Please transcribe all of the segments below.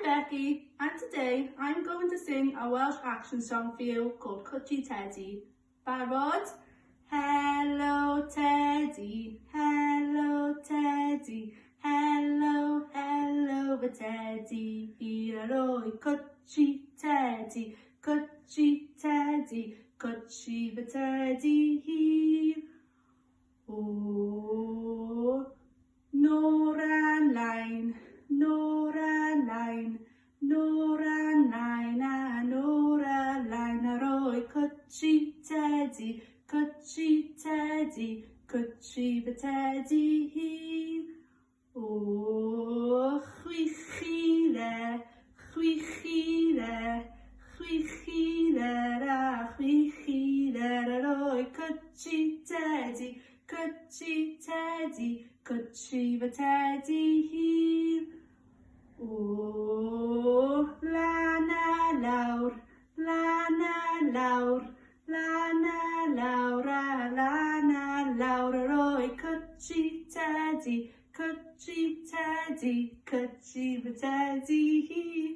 Becky, and today I'm going to sing a Welsh action song for you called Cwtsi Teddy. Barod? Hello Teddy, hello Teddy, hello, hello fy Teddy. Hir ar oi Cwtsi Teddy, Cwtsi Teddy, Cwtsi fy Teddy hir. O, nor a lain, nor a lain, nor a lain a nor a lain ar oi Cwtsi Teddy, Cwtsi Teddy, Cwtsi fy Teddy hir. O, chwichire, chwichire, chwichire a chwichire ar oi Cwtsi Teddy, Cwtsi Teddy, Cwtsi fy Teddy hir. O, lan a lawr, lan a lawr, lan a lawr a lan a lawr ar oi Cwtsi Teddy, Cwtsi Teddy, Cwtsi fy Teddy hir.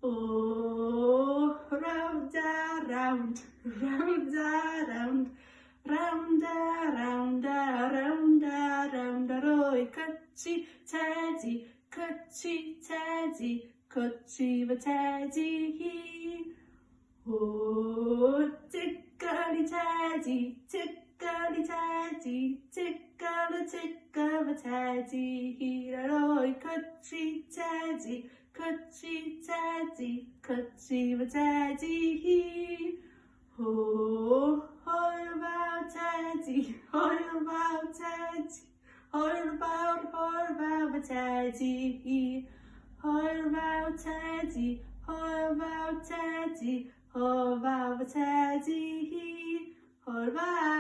O, round a round, round a round, round a round a round a round ar oi Cwtsi Teddy, Cwtsi Teddy, Cwtsi fy Teddy hir. O, tickly Teddy, tickly Teddy, tickle fy Teddy hir ar oi Cwtsi Teddy, Cwtsi Teddy, Cwtsi fy Teddy hir. O, hwyl fawr Teddy, hwyl fawr Teddy, hwyl fawr fy Teddy hir. Hwyl fawr Teddy, hwyl fawr Teddy, hwyl fawr fy Teddy hir. Hwyl fawr.